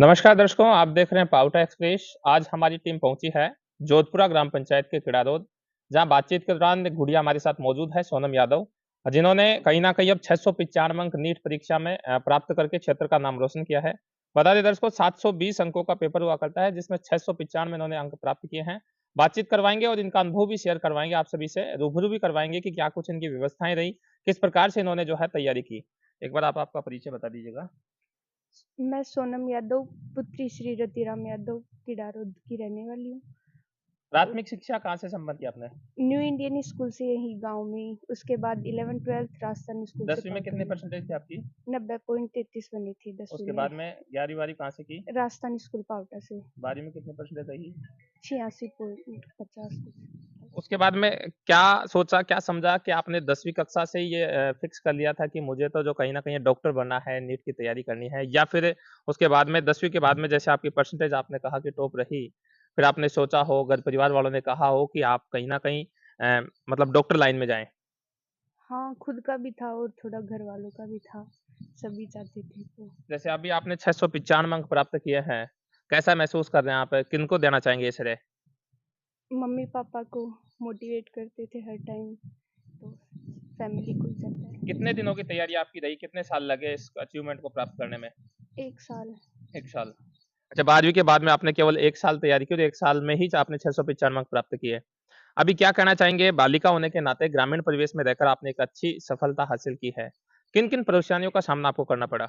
नमस्कार दर्शकों, आप देख रहे हैं पाउटा एक्सप्रेस। आज हमारी टीम पहुंची है जोधपुरा ग्राम पंचायत के किडारोद, जहां बातचीत के दौरान एक गुड़िया हमारे साथ मौजूद है, सोनम यादव, जिन्होंने कहीं न कहीं अब 695 अंक नीट परीक्षा में प्राप्त करके क्षेत्र का नाम रोशन किया है। बता दें दर्शकों, 720 अंकों का पेपर हुआ करता है, जिसमें 695 इन्होंने अंक प्राप्त किए हैं। बातचीत करवाएँगे और इनका अनुभव भी शेयर करवाएँगे, आप सभी से रूबरू भी करवाएँगे कि क्या कुछ इनकी व्यवस्थाएँ रही, किस प्रकार से इन्होंने जो है तैयारी की। एक बार आप आपका परिचय बता दीजिएगा। मैं सोनम यादव, पुत्री श्री रतिराम यादव, किडारोद की रहने वाली हूँ। प्राथमिक शिक्षा कहाँ से संपन्न की आपने? न्यू इंडियन स्कूल से यही गाँव में, उसके बाद 11th-12th राजस्थान स्कूल से 10वीं में पाउटा कितने में। परसेंटेज थे आपकी? 90.33 बनी थी 10वीं उसके में। बाद में 11वीं-12वीं कहाँ से की? राजस्थान स्कूल पाउटा से 12वीं में कितने परसेंटेज रही? 86.50 कुछ। उसके बाद में क्या सोचा, क्या समझा कि आपने 10वीं कक्षा से ये फिक्स कर लिया था कि मुझे तो जो कहीं न कहीं डॉक्टर बनना है, नीट की तैयारी करनी है, या फिर उसके बाद में 10वीं के बाद में जैसे आपकी परसेंटेज आपने कहा कि टॉप रही, फिर आपने सोचा हो, घर परिवार वालों ने कहा हो कि आप कहीं न कहीं मतलब डॉक्टर लाइन में जाएँ? हाँ, खुद का भी था और थोड़ा घर वालों का भी था, सभी चाहते थे तो। जैसे अभी आपने 695 अंक प्राप्त किए हैं, कैसा महसूस कर रहे हैं आप? किनको देना चाहेंगे ये श्रेय? मम्मी-पापा को मोटिवेट करते थे हर टाइम, तो फैमिली को ही जाता है। कितने दिनों की तैयारी आपकी रही? कितने साल लगे इस अचीवमेंट को प्राप्त करने में? 1 साल। 1 साल। अच्छा, 12वीं के बाद में आपने केवल 1 साल तैयारी की और 1 साल में ही आपने 695 अंक प्राप्त किए। अभी क्या कहना चाहेंगे, बालिका होने के नाते ग्रामीण परिवेश में रहकर आपने एक अच्छी सफलता हासिल की है। किन-किन परेशानियों का सामना आपको करना पड़ा?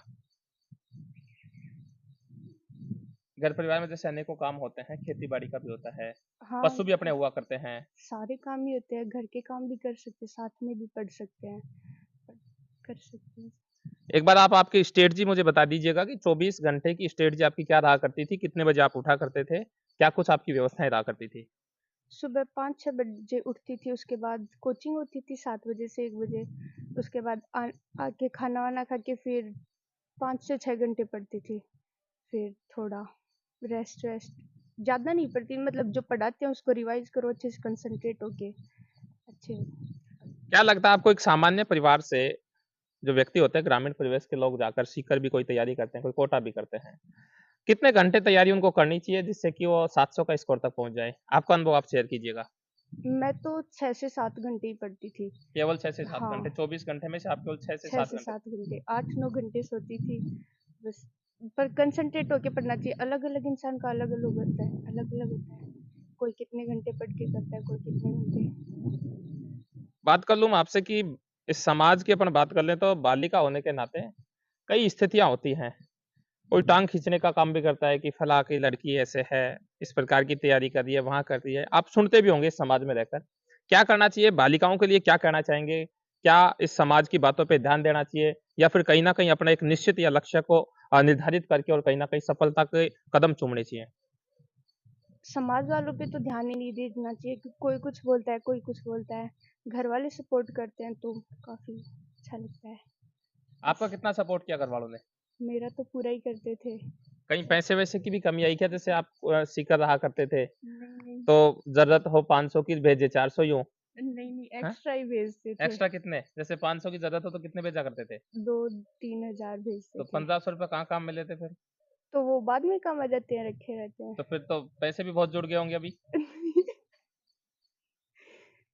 घर परिवार में जैसे अनेकों काम होते हैं, खेती-बाड़ी का भी होता है, हाँ, पशु भी अपने हुआ करते हैं। सारे काम ही होते हैं, घर के काम भी कर सकते हैं, साथ में भी पढ़ सकते हैं, प कर सकते हैं। एक बार आप आपकी स्ट्रेटजी मुझे बता दीजिएगा कि 24 घंटे की स्ट्रेटजी आपकी क्या रहा करती थी? कितने बजे आप उठा करते थे? क्या कुछ आपकी व्यवस्थाएँ रहा करती थी? सुबह 5-6 बजे उठती थी, उसके बाद कोचिंग होती थी 7 बजे से 1 बजे, उसके बाद आके खाना-वाना खा के फिर 5 से 6 घंटे पढ़ती थी, फिर थोड़ा रेस्ट-वेस्ट, ज़्यादा नहीं पढ़ती, मतलब जो पढ़ाते हैं उसको रिवाइज़ करो अच्छे से कंसंट्रेट होके, अच्छे। क्या लगता है आपको एक सामान्य परिवार से जो व्यक्ति होते हैं, ग्रामीण परिवेश के लोग जाकर सीख कर भी कोई तैयारी करते हैं, कोई कोटा भी करते हैं। कितने घंटे तैयारी उनको करनी चाहिए जिससे कि वो 700 का स्कोर तक पहुँच जाएँ? आपका अनुभव आप शेयर कीजिएगा। मैं तो 6 से 7 घंटे ही पढ़ती थी। केवल 6 से 7 घंटे, हाँ। 24 घंटे में से आप केवल 6 से 6 7 से घंटे। 7 घंटे, 8-9 घंटे सोती थी, बस। पर कंसंट्रेट होके पढ़ना चाहिए, अलग-अलग इंसान का अलग-अलग होता है, अलग-अलग होता है। कोई कितने घंटे पढ़ के करता है, कोई कितने घंटे। बात कर लूँ मैं आपसे कि इस समाज की अपन बात कर लें तो बालिका होने के नाते कई स्थितियाँ होती हैं। कोई टाँग खींचने का काम भी करता है कि फलाँ की लड़की ऐसे है, इस प्रकार की तैयारी कर रही है, वहाँ कर रही है। आप सुनते भी होंगे इस समाज में रहकर। क्या करना चाहिए? बालिकाओं के लिए क्या कहना चाहेंगे? क्या इस समाज की बातों पे ध्यान देना चाहिए या फिर कहीं न कहीं अपना एक निश्चित या लक्ष्य को निर्धारित करके और कहीं न कहीं सफलता के कदम चूमने चाहिए? समाज वालों पे तो ध्यान ही नहीं देना चाहिए कि कोई कुछ बोलता है, कोई कुछ बोलता है। घर वाले सपोर्ट करते हैं तो काफ़ी अच्छा लगता है, आपका बस। कितना सपोर्ट किया घरवालों ने? मेरा तो पूरा ही करते थे। कहीं पैसे-वैसे की भी कमी आई क्या? जैसे आप सीकर रहा करते थे, नहीं, नहीं। तो ज़रूरत हो 500 की भेजे 400 यूँ, नहीं, नहीं, हैं? एक्स्ट्रा ही भेजते थे। एक्स्ट्रा कितने? जैसे 500 की ज़रूरत हो तो कितने भेजा करते थे? 2-3 हज़ार भेजते तो थे। ₹1500 कहाँ काम में लेते फिर? तो वो बाद में काम आ जाते हैं, रखे रहते हैं। तो फिर तो पैसे भी बहुत जुड़ गए होंगे अभी?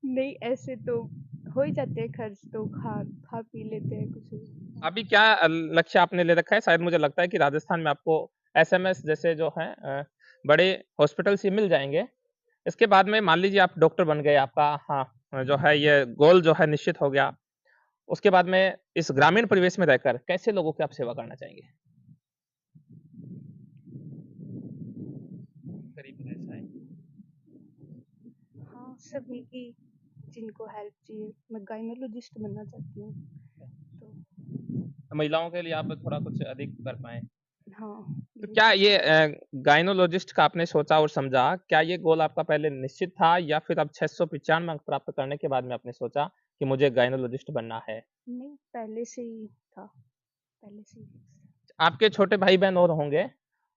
नहीं, ऐसे तो हो ही जाते हैं खर्च, तो खा खा पी लेते हैं कुछ भी। अभी क्या लक्ष्य आपने ले रखा है? शायद मुझे लगता है कि राजस्थान में आपको एसएमएस जैसे जो हैं बड़े हॉस्पिटल से मिल जाएँगे। इसके बाद में मान लीजिए आप डॉक्टर बन गए, आपका हाँ, जो है ये गोल जो है निश्चित हो गया। उसके बाद में इस ग्रामीण परिवेश में रहकर कैसे लोगों की आप सेवा करना चाहेंगे? गरीब रह जाए। हाँ, सभी की जिनको हेल्प चाहिए, मैं गायनोलॉजिस्ट बनना चाहती हूँ, तो महिलाओं के लिए आप थोड़ा कुछ अधिक कर पाएँ। हाँ, तो ये क्या ये गायनोलॉजिस्ट का आपने सोचा और समझा, क्या ये गोल आपका पहले निश्चित था या फिर अब 695 अंक प्राप्त करने के बाद में आपने सोचा कि मुझे गायनोलॉजिस्ट बनना है? नहीं, पहले से ही था, पहले से ही। आपके छोटे भाई-बहन और होंगे,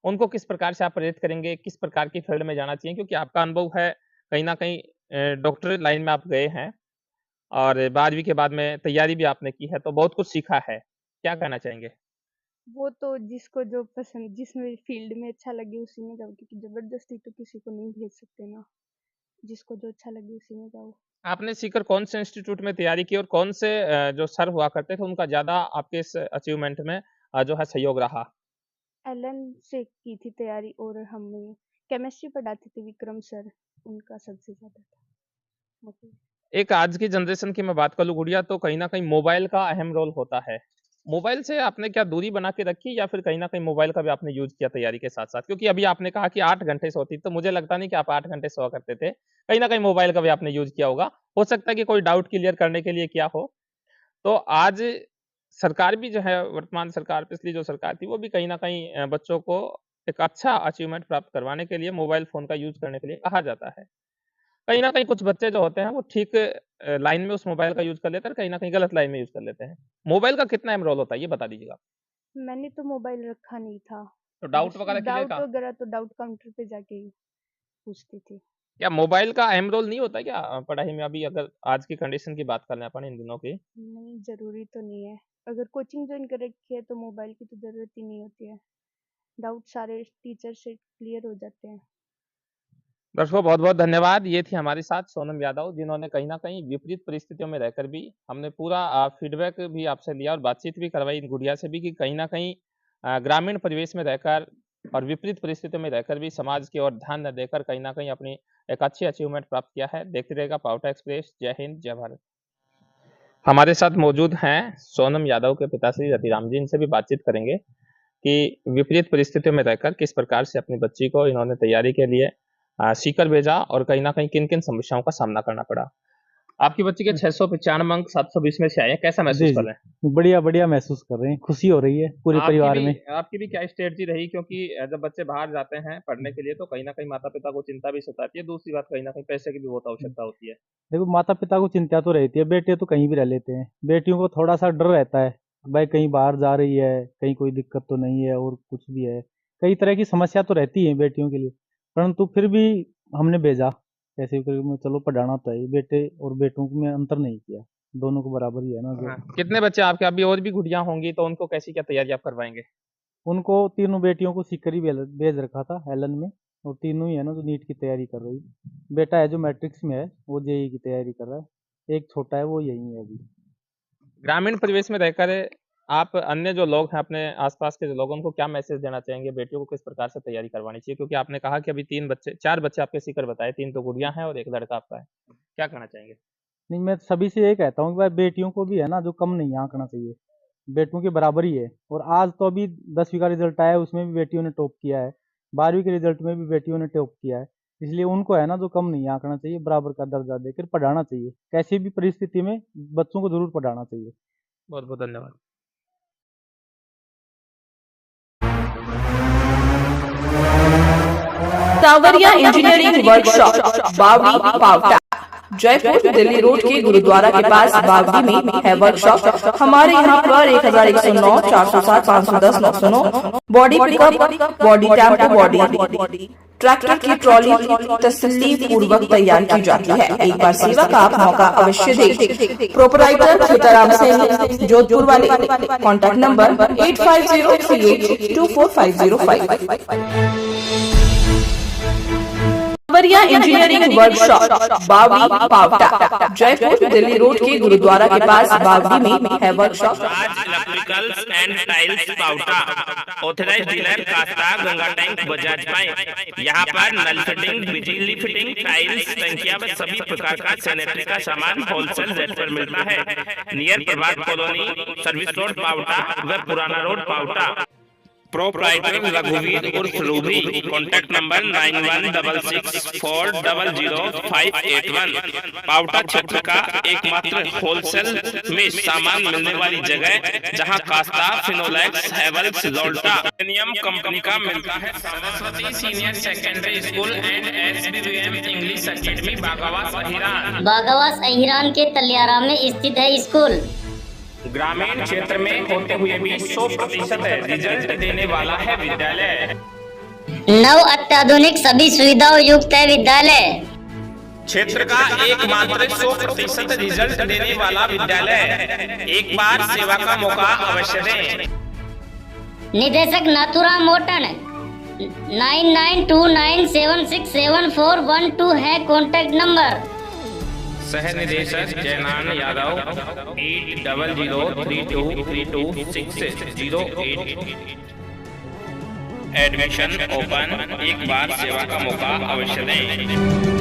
उनको किस प्रकार से आप प्रेरित करेंगे, किस प्रकार की फ़ील्ड में जाना चाहिए? क्योंकि आपका अनुभव है, कहीं न कहीं डॉक्टरी लाइन में आप गए हैं और 12वीं के बाद में तैयारी भी आपने की है, तो बहुत कुछ सीखा है। क्या कहना चाहेंगे? वो तो जिसको जो पसंद, जिसमें फील्ड में अच्छा लगे उसी में जाओ, क्योंकि जबरदस्ती तो किसी को नहीं भेज सकते ना। जिसको जो अच्छा लगे उसी में जाओ। आपने सीकर कौन से इंस्टीट्यूट में तैयारी की और कौन से जो सर हुआ करते थे उनका ज़्यादा आपके इस अचीवमेंट में जो है सहयोग रहा? एलन से की थी तैयारी, और हमें केमिस्ट्री पढ़ाते थे विक्रम सर, उनका सबसे ज़्यादा था मोटिव। एक आज की जनरेशन की मैं बात करूँ गुड़िया, तो कहीं न कहीं मोबाइल का अहम रोल होता है। मोबाइल से आपने क्या दूरी बना के रखी या फिर कहीं न कहीं मोबाइल का भी आपने यूज़ किया तैयारी के साथ-साथ? क्योंकि अभी आपने कहा कि 8 घंटे सोती, तो मुझे लगता नहीं कि आप 8 घंटे सोया करते थे। कहीं न कहीं मोबाइल का भी आपने यूज़ किया होगा। हो सकता है कि कोई डाउट क्लियर करने के लिए किया हो। तो आज सरकार भी जो है, वर्तमान सरकार, पिछली जो सरकार थी, वो भी कहीं न कहीं बच्चों को एक अच्छा अचीवमेंट प्राप्त करवाने के लिए मोबाइल फ़ोन का यूज़ करने के लिए कहा जाता है। कहीं न कहीं कुछ बच्चे जो होते हैं वो ठीक लाइन में उस मोबाइल का यूज़ कर लेते हैं और कहीं न कहीं गलत लाइन में यूज़ कर लेते हैं। मोबाइल का कितना अहम रोल होता है, ये बता दीजिएगा? मैंने तो मोबाइल रखा नहीं था। तो डाउट बस वगैरह क्लियर डाउट का वगैरह तो डाउट काउंटर पे जाके ही पूछती थी। क्या मोबाइल का अहम रोल नहीं होता है क्या पढ़ाई में, अभी अगर आज की कंडीशन की बात कर लें अपन इन दिनों की? नहीं, ज़रूरी तो नहीं है। अगर कोचिंग जॉइन कर रखी है तो मोबाइल की तो ज़रूरत ही नहीं होती है। डाउट सारे टीचर से क्लियर हो जाते हैं। दर्शकों, बहुत-बहुत धन्यवाद। ये थी हमारे साथ सोनम यादव, जिन्होंने कहीं न कहीं विपरीत परिस्थितियों में रहकर भी, हमने पूरा फीडबैक भी आपसे लिया और बातचीत भी करवाई इन गुड़िया से भी कि कहीं न कहीं ग्रामीण परिवेश में रहकर और विपरीत परिस्थितियों में रहकर भी समाज की ओर ध्यान न देकर कहीं न कहीं अपनी एक अच्छी अचीवमेंट प्राप्त किया है। देखते रहिएगा पावटा एक्सप्रेस। जय हिंद, जय भारत। हमारे साथ मौजूद हैं सोनम यादव के पिताश्री रतिराम जी। इनसे भी बातचीत करेंगे कि विपरीत परिस्थितियों में रहकर किस प्रकार से अपनी बच्ची को इन्होंने तैयारी के लिए सीकर भेजा और कहीं न कहीं किन-किन समस्याओं का सामना करना पड़ा। आपकी बच्ची के 695 अंक 720 में से आए हैं, कैसा महसूस जी, कर जी। रहे हैं? बढ़िया महसूस कर रहे हैं, खुशी हो रही है पूरे परिवार में। आपकी भी क्या स्ट्रैटेजी रही? क्योंकि जब बच्चे बाहर जाते हैं पढ़ने के लिए तो कहीं न कहीं माता-पिता को चिंता भी सताती है। दूसरी बात, कहीं न कहीं पैसे की भी बहुत आवश्यकता होती है। देखो, माता-पिता को चिंता तो रहती है, बेटे तो कहीं भी रह लेते हैं। बेटियों को थोड़ा-सा डर रहता है, भाई कहीं बाहर जा रही है, कहीं कोई दिक्कत तो नहीं है और कुछ भी है। कई तरह की समस्या तो रहती है बेटियों के लिए, परंतु फिर भी हमने भेजा, कैसे भी करके चलो पढ़ाना तो है ही। बेटे और बेटों में अंतर नहीं किया, दोनों को बराबर ही है ना जो। हाँ, कितने बच्चे आपके? अभी और भी गुड़िया होंगी तो उनको कैसी क्या तैयारी आप करवाएँगे? उनको तीनों बेटियों को सीकर ही भेज रखा था एलन में, और तीनों ही है ना जो नीट की तैयारी कर रही। बेटा है जो मैट्रिक्स में है, वो जेईई की तैयारी कर रहा है। एक छोटा है वो यहीं है अभी। ग्रामीण परिवेश में रहकर आप अन्य जो लोग हैं, अपने आस-पास के जो लोग हैं, उनको क्या मैसेज देना चाहेंगे? बेटियों को किस प्रकार से तैयारी करवानी चाहिए? क्योंकि आपने कहा कि अभी 4 बच्चे आपके सीकर बताए, 3 तो गुड़िया हैं और 1 लड़का आपका है। क्या कहना चाहेंगे? नहीं, मैं सभी से ये कहता हूँ कि भाई बेटियों को भी है ना जो कम नहीं आंकना चाहिए, बेटों के बराबर ही है। और आज तो अभी 10वीं का रिजल्ट आया है, उसमें भी बेटियों ने टॉप किया है, 12वीं के रिजल्ट में भी बेटियों ने टॉप किया है। इसलिए उनको है ना जो कम नहीं आंकना चाहिए, बराबर का दर्जा देकर पढ़ाना चाहिए। कैसी भी परिस्थिति में बच्चों को जरूर पढ़ाना चाहिए। बहुत-बहुत धन्यवाद। सांवरिया इंजीनियरिंग वर्कशॉप बावड़ी पावटा जयपुर दिल्ली रोड के गुरुद्वारा के पास बावड़ी में है वर्कशॉप। हमारे यहाँ पर 1109 407 510 909 body pickup, body tank, body tractor की ट्रॉली तसल्ली पूर्वक तैयार की जाती है। एक बार सेवा का आप मौका अवश्य दें। प्रोपराइटर सीताराम सिंह, जोधपुर वाले। Contact number 8503824505। सांवरिया इंजीनियरिंग वर्कशॉप बावड़ी पावटा जयपुर दिल्ली रोड के गुरुद्वारा के पास बावड़ी में है workshop. Raj electricals and tiles Paota, authorised dealer कास्ता गंगा टैंक बजाज पाइप। यहाँ पर नल फिटिंग, बिजली फिटिंग, टाइल्स, टंकियां व सभी प्रकार का सैनिटरी का सामान होलसेल रेट पर मिलता है। नियर प्रभात कॉलोनी, सर्विस रोड पावटा व पुराना रोड पावटा। प्रोप्राइटर रघुवीर उर्फ रूबी। Contact number 9166400581। पावटा क्षेत्र का एकमात्र होलसेल में सामान मिलने वाली जगह, जहां कास्ता, फिनोलेक्स, हैवेल्स, जोल्टा प्रीमियम कंपनी का मिलता है। Saraswati senior secondary school and SBVM English academy Bagawas अहिरान। बागावास अहिरान के तलियारा में स्थित है स्कूल। ग्रामीण क्षेत्र में होते हुए भी 100% रिजल्ट देने वाला है विद्यालय। नव अत्याधुनिक सभी सुविधाओं युक्त है विद्यालय। क्षेत्र का एकमात्र 100% रिजल्ट देने वाला विद्यालय। एक बार सेवा का मौका अवश्य दें। निदेशक नाथुराम मोटन 9929767412 है कॉन्टैक्ट नंबर। सह निदेशक जयनान यादव 800032326008। एडमिशन ओपन, एक बार सेवा का मौका अवश्य दें।